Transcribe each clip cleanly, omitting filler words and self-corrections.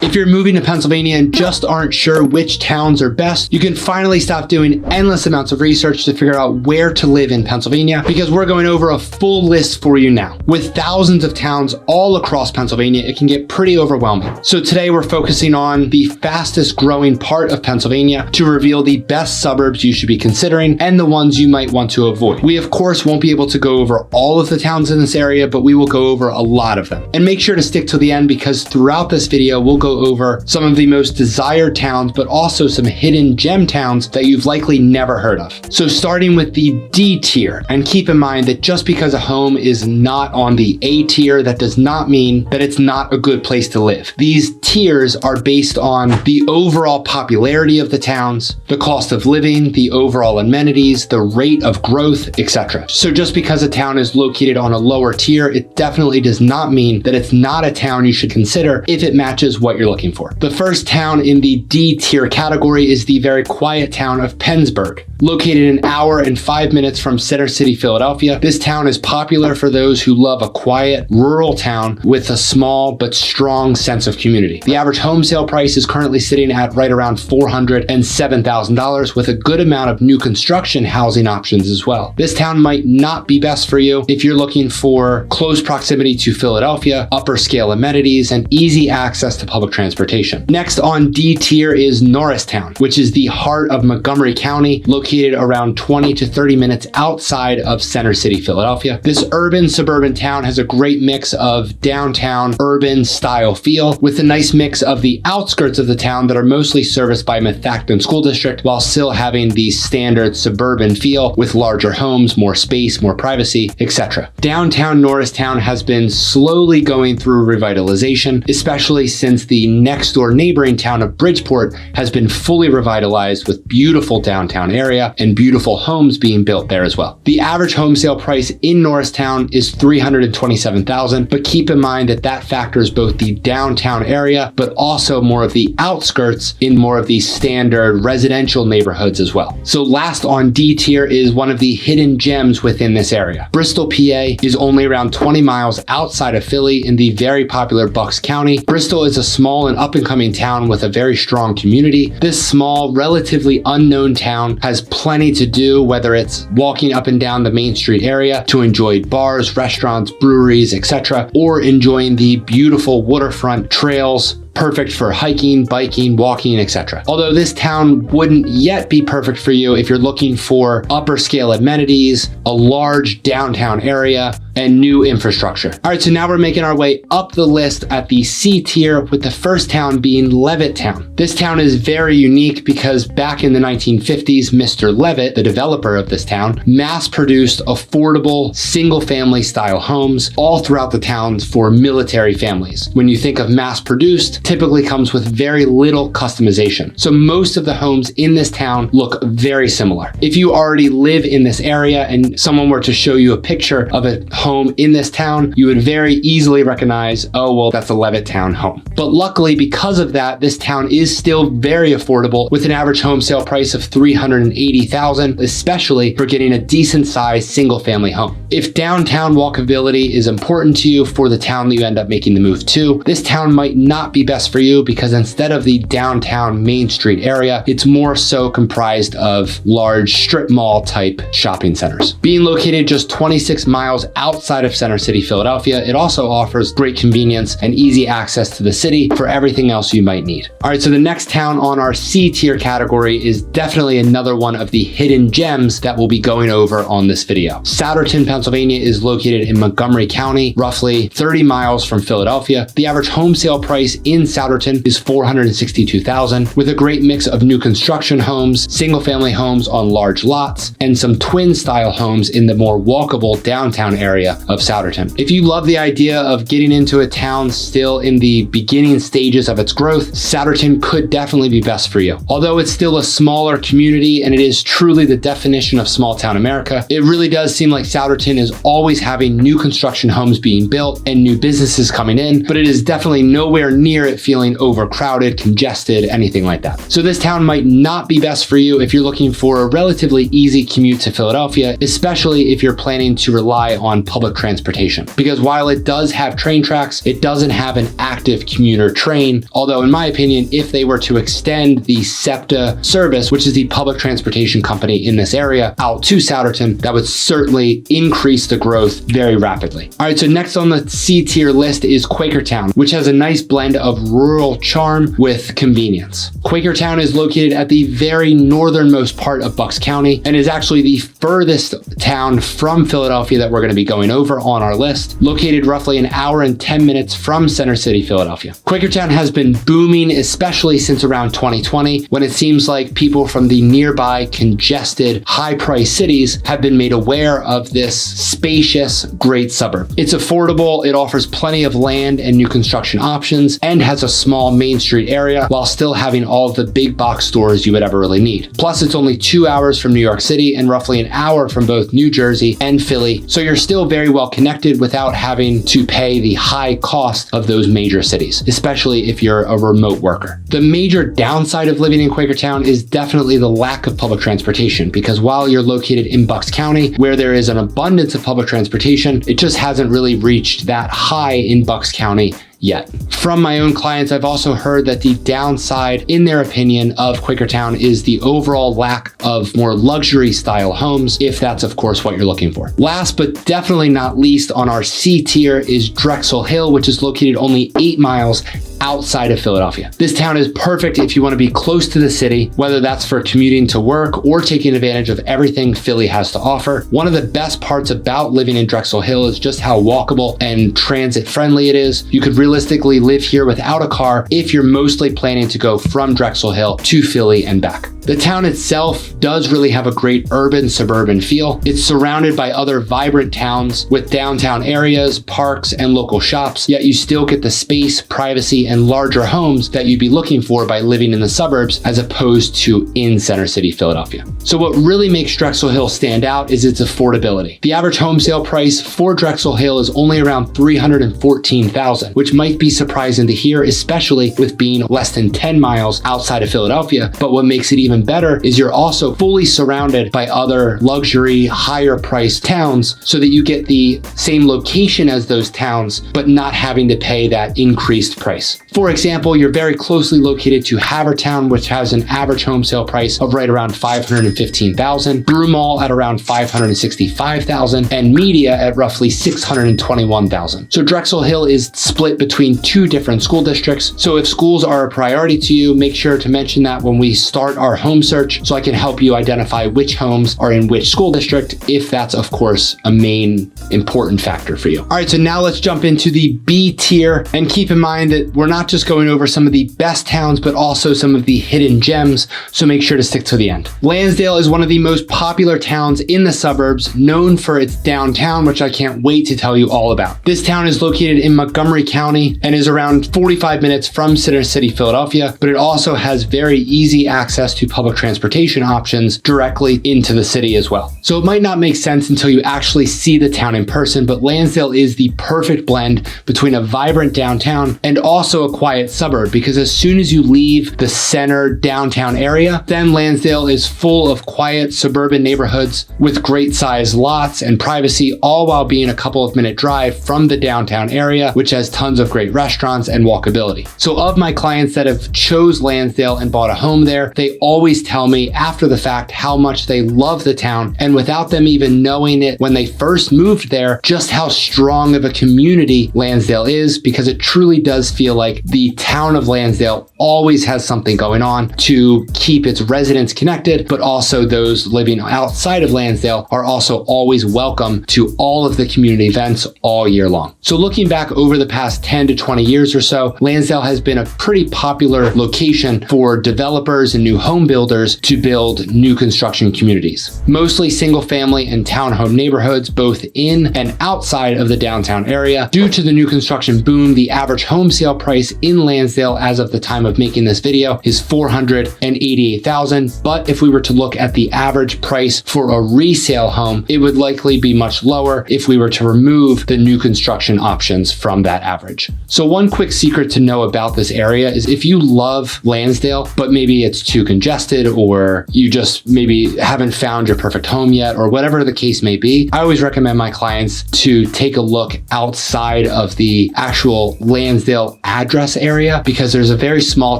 If you're moving to Pennsylvania and just aren't sure which towns are best, you can finally stop doing endless amounts of research to figure out where to live in Pennsylvania, because we're going over a full list for you now. With thousands of towns all across Pennsylvania, it can get pretty overwhelming. So today we're focusing on the fastest growing part of Pennsylvania to reveal the best suburbs you should be considering and the ones you might want to avoid. We of course won't be able to go over all of the towns in this area, but we will go over a lot of them. And make sure to stick to the end, because throughout this video, we'll go over some of the most desired towns, but also some hidden gem towns that you've likely never heard of. So starting with the D tier, and keep in mind that just because a home is not on the A tier, that does not mean that it's not a good place to live. These tiers are based on the overall popularity of the towns, the cost of living, the overall amenities, the rate of growth, etc. So just because a town is located on a lower tier, it definitely does not mean that it's not a town you should consider if it matches what you're looking for. The first town in the D tier category is the very quiet town of Pennsburg. Located an hour and 5 minutes from Center City, Philadelphia, this town is popular for those who love a quiet, rural town with a small but strong sense of community. The average home sale price is currently sitting at right around $407,000, with a good amount of new construction housing options as well. This town might not be best for you if you're looking for close proximity to Philadelphia, upper scale amenities, and easy access to public transportation. Next on D tier is Norristown, which is the heart of Montgomery County, located around 20 to 30 minutes outside of Center City, Philadelphia. This urban suburban town has a great mix of downtown urban style feel, with a nice mix of the outskirts of the town that are mostly serviced by Methacton School District, while still having the standard suburban feel with larger homes, more space, more privacy, etc. Downtown Norristown has been slowly going through revitalization, especially since the next door neighboring town of Bridgeport has been fully revitalized with beautiful downtown area and beautiful homes being built there as well. The average home sale price in Norristown is $327,000, but keep in mind that that factors both the downtown area, but also more of the outskirts in more of the standard residential neighborhoods as well. So last on D tier is one of the hidden gems within this area. Bristol, PA is only around 20 miles outside of Philly in the very popular Bucks County. Bristol is a small and up-and-coming town with a very strong community. This small, relatively unknown town has plenty to do, whether it's walking up and down the Main Street area to enjoy bars, restaurants, breweries, etc., or enjoying the beautiful waterfront trails, perfect for hiking, biking, walking, etc. Although this town wouldn't yet be perfect for you if you're looking for upper scale amenities, a large downtown area, and new infrastructure. All right, so now we're making our way up the list at the C tier, with the first town being Levittown. This town is very unique because back in the 1950s, Mr. Levitt, the developer of this town, mass-produced affordable single-family style homes all throughout the town for military families. When you think of mass-produced, typically comes with very little customization. So most of the homes in this town look very similar. If you already live in this area and someone were to show you a picture of a home in this town, you would very easily recognize, oh, well, that's a Levittown home. But luckily, because of that, this town is still very affordable, with an average home sale price of $380,000, especially for getting a decent sized single family home. If downtown walkability is important to you for the town that you end up making the move to, this town might not be best for you, because instead of the downtown Main Street area, it's more so comprised of large strip mall type shopping centers. Being located just 26 miles outside of Center City, Philadelphia, it also offers great convenience and easy access to the city for everything else you might need. All right, so the next town on our C tier category is definitely another one of the hidden gems that we'll be going over on this video. Souderton, Pennsylvania is located in Montgomery County, roughly 30 miles from Philadelphia. The average home sale price in Souderton is $462,000, with a great mix of new construction homes, single family homes on large lots, and some twin style homes in the more walkable downtown area of Souderton. If you love the idea of getting into a town still in the beginning stages of its growth, Souderton could definitely be best for you. Although it's still a smaller community and it is truly the definition of small town America, it really does seem like Souderton is always having new construction homes being built and new businesses coming in, but it is definitely nowhere near it feeling overcrowded, congested, anything like that. So this town might not be best for you if you're looking for a relatively easy commute to Philadelphia, especially if you're planning to rely on public transportation. Because while it does have train tracks, it doesn't have an active commuter train. Although in my opinion, if they were to extend the SEPTA service, which is the public transportation company in this area, out to Souderton, that would certainly increase the growth very rapidly. All right, so next on the C tier list is Quakertown, which has a nice blend of rural charm with convenience. Quakertown is located at the very northernmost part of Bucks County and is actually the furthest town from Philadelphia that we're going to be going over on our list, located roughly an hour and 10 minutes from Center City, Philadelphia. Quakertown has been booming, especially since around 2020, when it seems like people from the nearby congested, high-priced cities have been made aware of this spacious, great suburb. It's affordable, it offers plenty of land and new construction options, and has a small Main Street area while still having all of the big box stores you would ever really need. Plus, it's only 2 hours from New York City and roughly an hour from both New Jersey and Philly, so you're still very well connected without having to pay the high cost of those major cities, especially if you're a remote worker. The major downside of living in Quakertown is definitely the lack of public transportation, because while you're located in Bucks County, where there is an abundance of public transportation, it just hasn't really reached that high in Bucks County yet. From my own clients, I've also heard that the downside, in their opinion, of Quakertown is the overall lack of more luxury style homes, if that's of course what you're looking for. Last but definitely not least on our C tier is Drexel Hill, which is located only 8 miles outside of Philadelphia. This town is perfect if you want to be close to the city, whether that's for commuting to work or taking advantage of everything Philly has to offer. One of the best parts about living in Drexel Hill is just how walkable and transit friendly it is. You could realistically live here without a car if you're mostly planning to go from Drexel Hill to Philly and back. The town itself does really have a great urban suburban feel. It's surrounded by other vibrant towns with downtown areas, parks, and local shops, yet you still get the space, privacy, and larger homes that you'd be looking for by living in the suburbs as opposed to in Center City, Philadelphia. So what really makes Drexel Hill stand out is its affordability. The average home sale price for Drexel Hill is only around $314,000, which might be surprising to hear, especially with being less than 10 miles outside of Philadelphia. But what makes it even better is you're also fully surrounded by other luxury, higher priced towns so that you get the same location as those towns, but not having to pay that increased price. For example, you're very closely located to Havertown, which has an average home sale price of right around $515,000, Broomall at around $565,000, and Media at roughly $621,000. So Drexel Hill is split between 2 different school districts. So if schools are a priority to you, make sure to mention that when we start our home search so I can help you identify which homes are in which school district, if that's of course a main important factor for you. All right, so now let's jump into the B tier, and keep in mind that we're not just going over some of the best towns, but also some of the hidden gems, so make sure to stick to the end. Lansdale is one of the most popular towns in the suburbs, known for its downtown, which I can't wait to tell you all about. This town is located in Montgomery County and is around 45 minutes from Center City, Philadelphia, but it also has very easy access to public transportation options directly into the city as well. So it might not make sense until you actually see the town in person, but Lansdale is the perfect blend between a vibrant downtown and also a quiet suburb, because as soon as you leave the center downtown area, then Lansdale is full of quiet suburban neighborhoods with great sized lots and privacy, all while being a couple of minute drive from the downtown area, which has tons of great restaurants and walkability. So of my clients that have chose Lansdale and bought a home there, they always tell me after the fact how much they love the town, and without them even knowing it when they first moved there, just how strong of a community Lansdale is, because it truly does feel like the town of Lansdale always has something going on to keep its residents connected, but also those living outside of Lansdale are also always welcome to all of the community events all year long. So looking back over the past 10 to 20 years or so, Lansdale has been a pretty popular location for developers and new home builders to build new construction communities. Mostly single family and townhome neighborhoods, both in and outside of the downtown area. Due to the new construction boom, the average home sale price in Lansdale as of the time of making this video is $488,000. But if we were to look at the average price for a resale home, it would likely be much lower if we were to remove the new construction options from that average. So one quick secret to know about this area is if you love Lansdale, but maybe it's too congested invested, or you just maybe haven't found your perfect home yet, or whatever the case may be, I always recommend my clients to take a look outside of the actual Lansdale address area, because there's a very small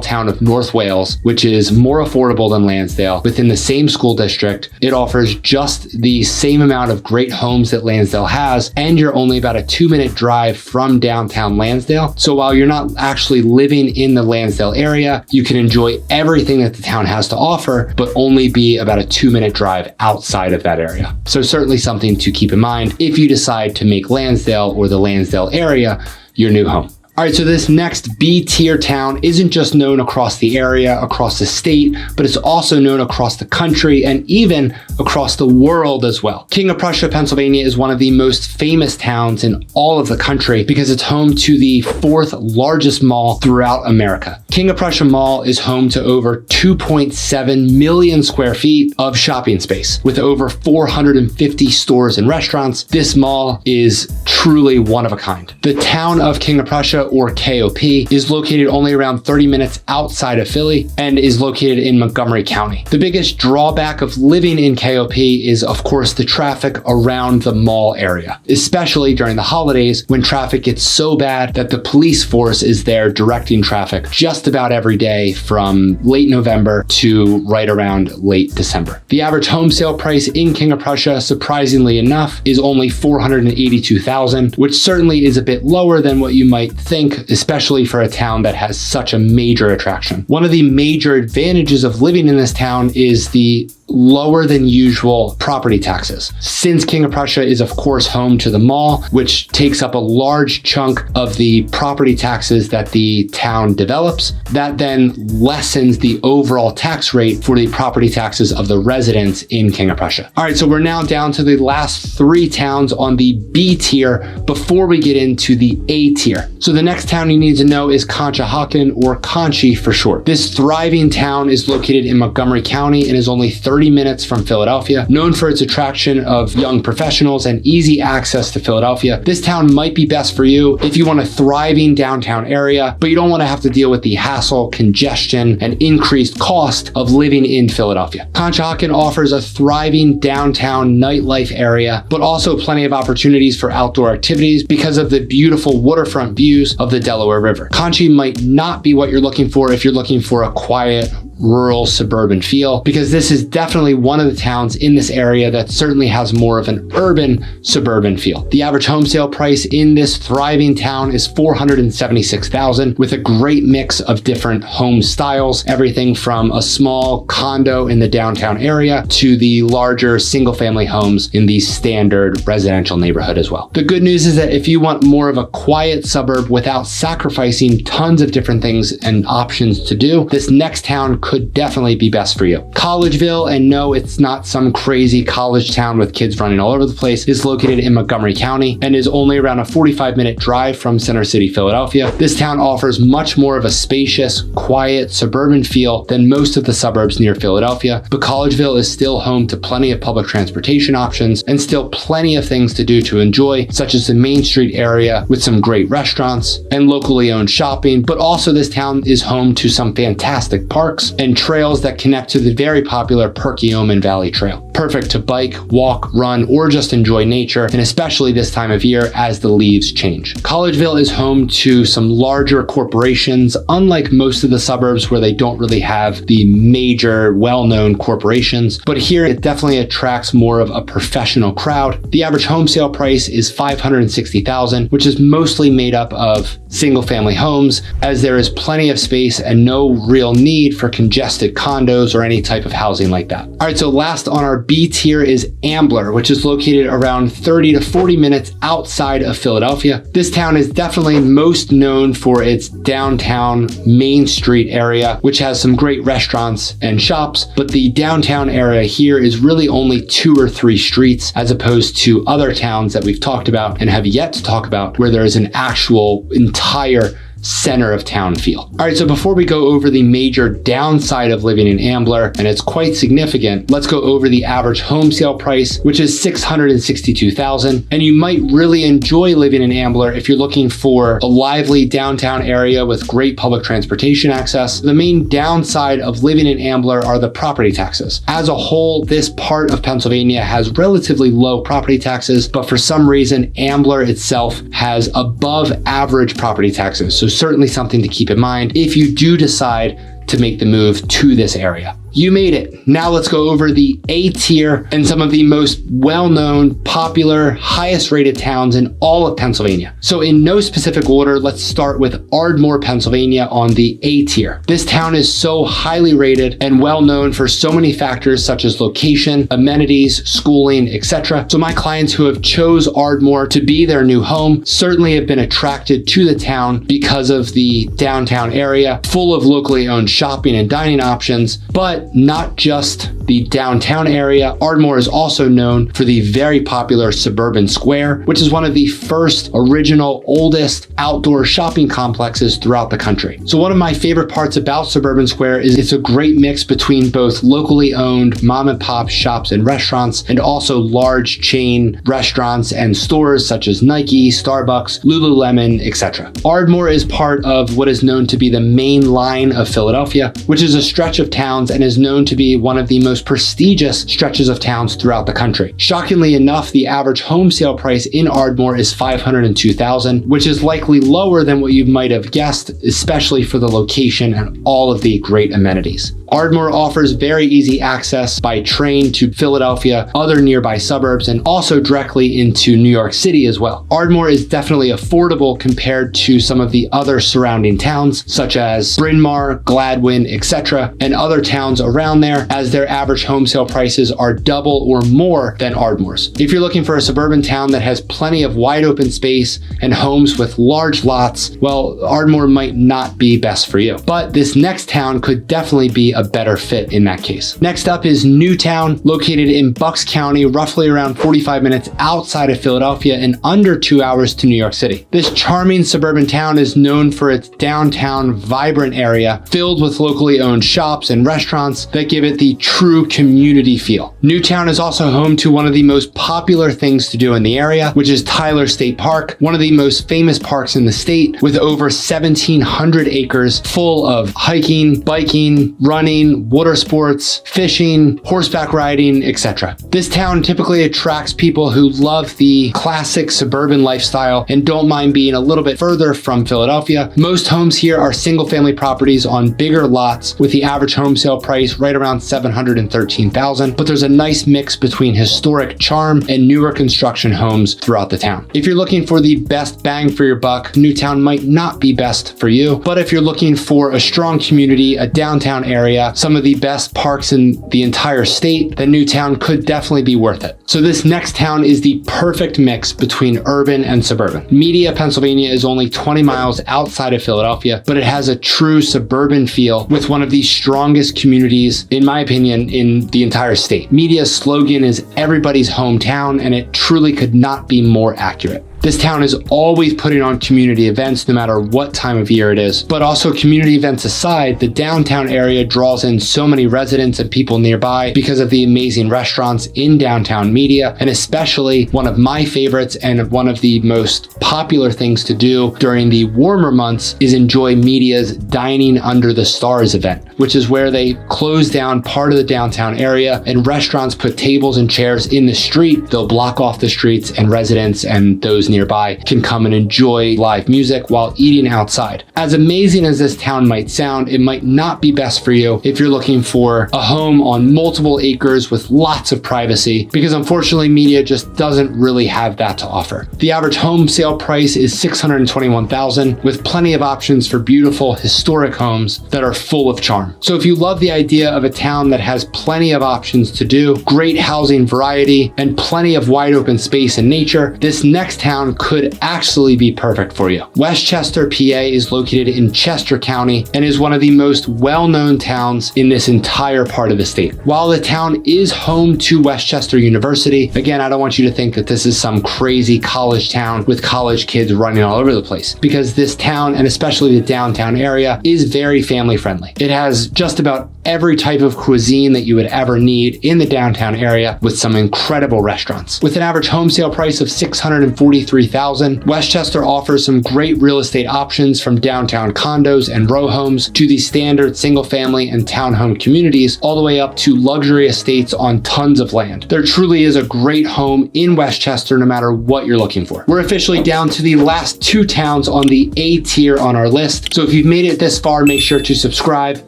town of North Wales, which is more affordable than Lansdale within the same school district. It offers just the same amount of great homes that Lansdale has, and you're only about a 2-minute drive from downtown Lansdale. So while you're not actually living in the Lansdale area, you can enjoy everything that the town has to offer, but only be about a 2-minute drive outside of that area. So certainly something to keep in mind if you decide to make Lansdale or the Lansdale area your new home. All right, so this next B tier town isn't just known across the area, across the state, but it's also known across the country and even across the world as well. King of Prussia, Pennsylvania is one of the most famous towns in all of the country because it's home to the 4th largest mall throughout America. King of Prussia Mall is home to over 2.7 million square feet of shopping space with over 450 stores and restaurants. This mall is truly one of a kind. The town of King of Prussia, or KOP, is located only around 30 minutes outside of Philly and is located in Montgomery County. The biggest drawback of living in KOP is, of course, the traffic around the mall area, especially during the holidays when traffic gets so bad that the police force is there directing traffic just about every day from late November to right around late December. The average home sale price in King of Prussia, surprisingly enough, is only $482,000, which certainly is a bit lower than what you might think, especially for a town that has such a major attraction. One of the major advantages of living in this town is the lower than usual property taxes. Since King of Prussia is of course home to the mall, which takes up a large chunk of the property taxes that the town develops, that then lessens the overall tax rate for the property taxes of the residents in King of Prussia. All right, so we're now down to the last 3 towns on the B tier before we get into the A tier. So the next town you need to know is Conshohocken, or Conchi for short. This thriving town is located in Montgomery County and is only 30 minutes from Philadelphia. Known for its attraction of young professionals and easy access to Philadelphia, this town might be best for you if you want a thriving downtown area, but you don't want to have to deal with the hassle, congestion, and increased cost of living in Philadelphia. Conshohocken offers a thriving downtown nightlife area, but also plenty of opportunities for outdoor activities because of the beautiful waterfront views of the Delaware River. Conchi might not be what you're looking for if you're looking for a quiet, rural suburban feel, because this is definitely one of the towns in this area that certainly has more of an urban suburban feel. The average home sale price in this thriving town is $476,000, with a great mix of different home styles, everything from a small condo in the downtown area to the larger single family homes in the standard residential neighborhood as well. The good news is that if you want more of a quiet suburb without sacrificing tons of different things and options to do, this next town could definitely be best for you. Collegeville, and no, it's not some crazy college town with kids running all over the place, is located in Montgomery County and is only around a 45-minute drive from Center City, Philadelphia. This town offers much more of a spacious, quiet, suburban feel than most of the suburbs near Philadelphia, but Collegeville is still home to plenty of public transportation options and still plenty of things to do to enjoy, such as the Main Street area with some great restaurants and locally owned shopping, but also this town is home to some fantastic parks and trails that connect to the very popular Perkiomen Valley Trail. Perfect to bike, walk, run, or just enjoy nature, and especially this time of year as the leaves change. Collegeville is home to some larger corporations, unlike most of the suburbs where they don't really have the major well-known corporations, but here it definitely attracts more of a professional crowd. The average home sale price is $560,000, which is mostly made up of single-family homes, as there is plenty of space and no real need for congested condos or any type of housing like that. All right, so last on our B tier is Ambler, which is located around 30 to 40 minutes outside of Philadelphia. This town is definitely most known for its downtown Main Street area, which has some great restaurants and shops, but the downtown area here is really only 2 or 3 streets, as opposed to other towns that we've talked about and have yet to talk about, where there is an actual entire center of town feel. All right, so before we go over the major downside of living in Ambler, and it's quite significant, let's go over the average home sale price, which is $662,000. And you might really enjoy living in Ambler if you're looking for a lively downtown area with great public transportation access. The main downside of living in Ambler are the property taxes. As a whole, this part of Pennsylvania has relatively low property taxes, but for some reason, Ambler itself has above average property taxes. So certainly something to keep in mind if you do decide to make the move to this area. You made it. Now let's go over the A tier and some of the most well-known, popular, highest rated towns in all of Pennsylvania. So in no specific order, let's start with Ardmore, Pennsylvania on the A tier. This town is so highly rated and well known for so many factors such as location, amenities, schooling, etc. So my clients who have chose Ardmore to be their new home certainly have been attracted to the town because of the downtown area, full of locally owned shopping and dining options, but not just the downtown area. Ardmore is also known for the very popular Suburban Square, which is one of the first original, oldest outdoor shopping complexes throughout the country. So one of my favorite parts about Suburban Square is it's a great mix between both locally owned mom and pop shops and restaurants, and also large chain restaurants and stores such as Nike, Starbucks, Lululemon, etc. Ardmore is part of what is known to be the main line of Philadelphia, which is a stretch of towns and is known to be one of the most prestigious stretches of towns throughout the country. Shockingly enough, the average home sale price in Ardmore is $502,000, which is likely lower than what you might have guessed, especially for the location and all of the great amenities. Ardmore offers very easy access by train to Philadelphia, other nearby suburbs, and also directly into New York City as well. Ardmore is definitely affordable compared to some of the other surrounding towns, such as Bryn Mawr, Gladwin, etc., and other towns around there, as their average home sale prices are double or more than Ardmore's. If you're looking for a suburban town that has plenty of wide open space and homes with large lots, well, Ardmore might not be best for you. But this next town could definitely be a better fit in that case. Next up is Newtown, located in Bucks County, roughly around 45 minutes outside of Philadelphia and under 2 hours to New York City. This charming suburban town is known for its downtown, vibrant area filled with locally owned shops and restaurants that give it the true community feel. Newtown is also home to one of the most popular things to do in the area, which is Tyler State Park, one of the most famous parks in the state, with over 1,700 acres full of hiking, biking, running, water sports, fishing, horseback riding, etc. This town typically attracts people who love the classic suburban lifestyle and don't mind being a little bit further from Philadelphia. Most homes here are single-family properties on bigger lots, with the average home sale price right around $713,000, but there's a nice mix between historic charm and newer construction homes throughout the town. If you're looking for the best bang for your buck, Newtown might not be best for you, but if you're looking for a strong community, a downtown area, some of the best parks in the entire state, then Newtown could definitely be worth it. So this next town is the perfect mix between urban and suburban. Media, Pennsylvania is only 20 miles outside of Philadelphia, but it has a true suburban feel with one of the strongest communities, in my opinion, in the entire state. Media's slogan is everybody's hometown, and it truly could not be more accurate. This town is always putting on community events no matter what time of year it is. But also, community events aside, the downtown area draws in so many residents and people nearby because of the amazing restaurants in downtown Media, and especially one of my favorites and one of the most popular things to do during the warmer months is enjoy Media's Dining Under the Stars event, which is where they close down part of the downtown area and restaurants put tables and chairs in the street. They'll block off the streets, and residents and those nearby can come and enjoy live music while eating outside. As amazing as this town might sound, it might not be best for you if you're looking for a home on multiple acres with lots of privacy, because unfortunately Media just doesn't really have that to offer. The average home sale price is $621,000, with plenty of options for beautiful historic homes that are full of charm. So if you love the idea of a town that has plenty of options to do, great housing variety, and plenty of wide open space and nature, this next town town could actually be perfect for you. Westchester, PA is located in Chester County and is one of the most well-known towns in this entire part of the state. While the town is home to Westchester University, again, I don't want you to think that this is some crazy college town with college kids running all over the place, because this town, and especially the downtown area, is very family friendly. It has just about every type of cuisine that you would ever need in the downtown area, with some incredible restaurants. With an average home sale price of $643,000, Westchester offers some great real estate options, from downtown condos and row homes to the standard single family and townhome communities, all the way up to luxury estates on tons of land. There truly is a great home in Westchester no matter what you're looking for. We're officially down to the last 2 towns on the A tier on our list, so if you've made it this far, make sure to subscribe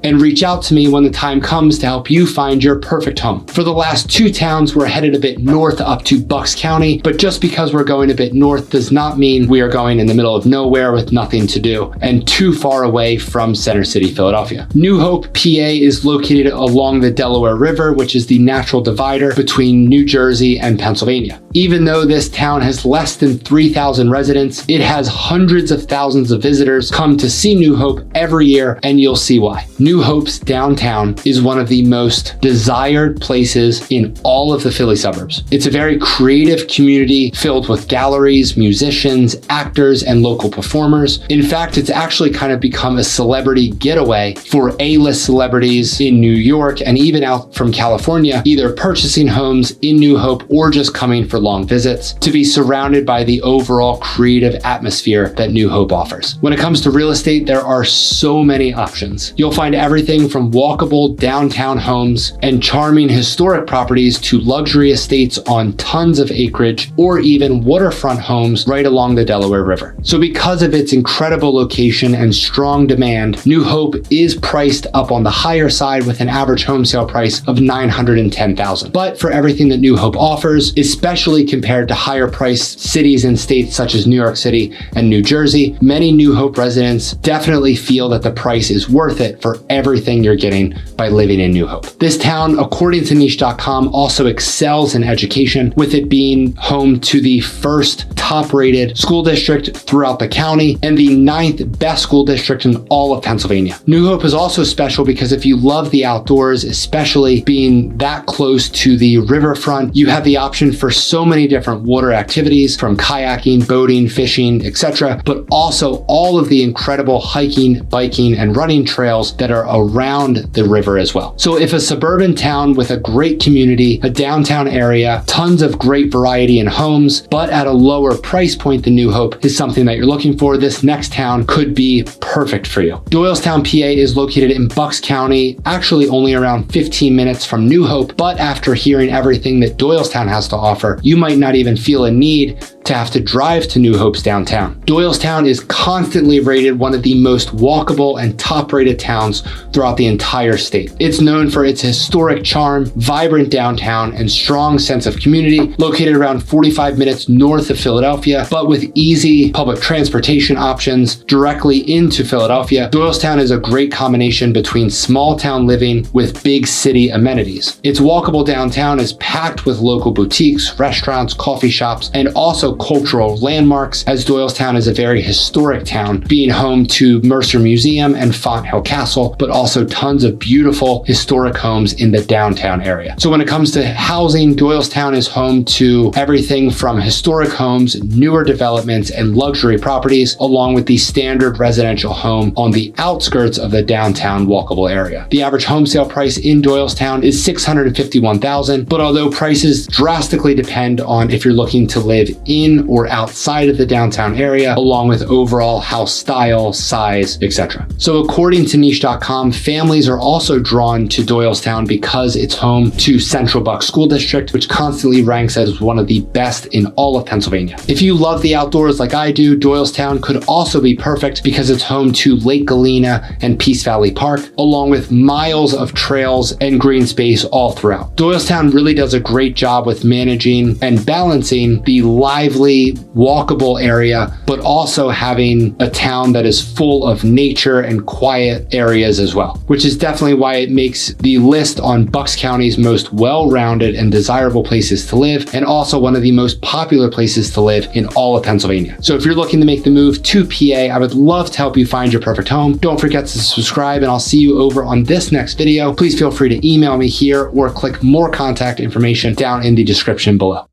and reach out to me when the time comes to help you find your perfect home. For the last 2 towns, we're headed a bit north up to Bucks County, but just because we're going a bit north does not mean we are going in the middle of nowhere with nothing to do and too far away from Center City, Philadelphia. New Hope, PA is located along the Delaware River, which is the natural divider between New Jersey and Pennsylvania. Even though this town has less than 3,000 residents, it has hundreds of thousands of visitors come to see New Hope every year, and you'll see why. New Hope's downtown is one of the most desired places in all of the Philly suburbs. It's a very creative community filled with galleries, musicians, actors, and local performers. In fact, it's actually kind of become a celebrity getaway for A-list celebrities in New York and even out from California, either purchasing homes in New Hope or just coming for long visits, to be surrounded by the overall creative atmosphere that New Hope offers. When it comes to real estate, there are so many options. You'll find everything from walkable downtown homes and charming historic properties to luxury estates on tons of acreage, or even waterfront homes right along the Delaware River. So because of its incredible location and strong demand, New Hope is priced up on the higher side with an average home sale price of $910,000. But for everything that New Hope offers, especially compared to higher priced cities and states such as New York City and New Jersey, many New Hope residents definitely feel that the price is worth it for everything you're getting by living in New Hope. This town, according to niche.com, also excels in education, with it being home to the first top-rated school district throughout the county and the 9th best school district in all of Pennsylvania. New Hope is also special because if you love the outdoors, especially being that close to the riverfront, you have the option for so many different water activities, from kayaking, boating, fishing, etc., but also all of the incredible hiking, biking, and running trails that are around the river as well. So if a suburban town with a great community, a downtown area, tons of great variety in homes, but at a lower price point than New Hope is something that you're looking for, this next town could be perfect for you. Doylestown, PA is located in Bucks County, actually only around 15 minutes from New Hope, but after hearing everything that Doylestown has to offer, you might not even feel a need to have to drive to New Hope's downtown. Doylestown is constantly rated one of the most walkable and top-rated towns throughout the entire state. It's known for its historic charm, vibrant downtown, and strong sense of community, located around 45 minutes north of Philadelphia, but with easy public transportation options directly into Philadelphia. Doylestown is a great combination between small town living with big city amenities. Its walkable downtown is packed with local boutiques, restaurants, coffee shops, and also cultural landmarks, as Doylestown is a very historic town, being home to Mercer Museum and Fonthill Castle, but also tons of beautiful historic homes in the downtown area. So when it comes to housing, Doylestown is home to everything from historic homes, newer developments, and luxury properties, along with the standard residential home on the outskirts of the downtown walkable area. The average home sale price in Doylestown is $651,000, but although prices drastically depend on if you're looking to live in or outside of the downtown area, along with overall house style, size, etc. So according to niche.com, families are also drawn to Doylestown because it's home to Central Bucks School District, which constantly ranks as one of the best in all of Pennsylvania. If you love the outdoors like I do, Doylestown could also be perfect because it's home to Lake Galena and Peace Valley Park, along with miles of trails and green space all throughout. Doylestown really does a great job with managing and balancing the lively lively, walkable area, but also having a town that is full of nature and quiet areas as well, which is definitely why it makes the list on Bucks County's most well-rounded and desirable places to live, and also one of the most popular places to live in all of Pennsylvania. So if you're looking to make the move to PA, I would love to help you find your perfect home. Don't forget to subscribe, and I'll see you over on this next video. Please feel free to email me here or click more contact information down in the description below.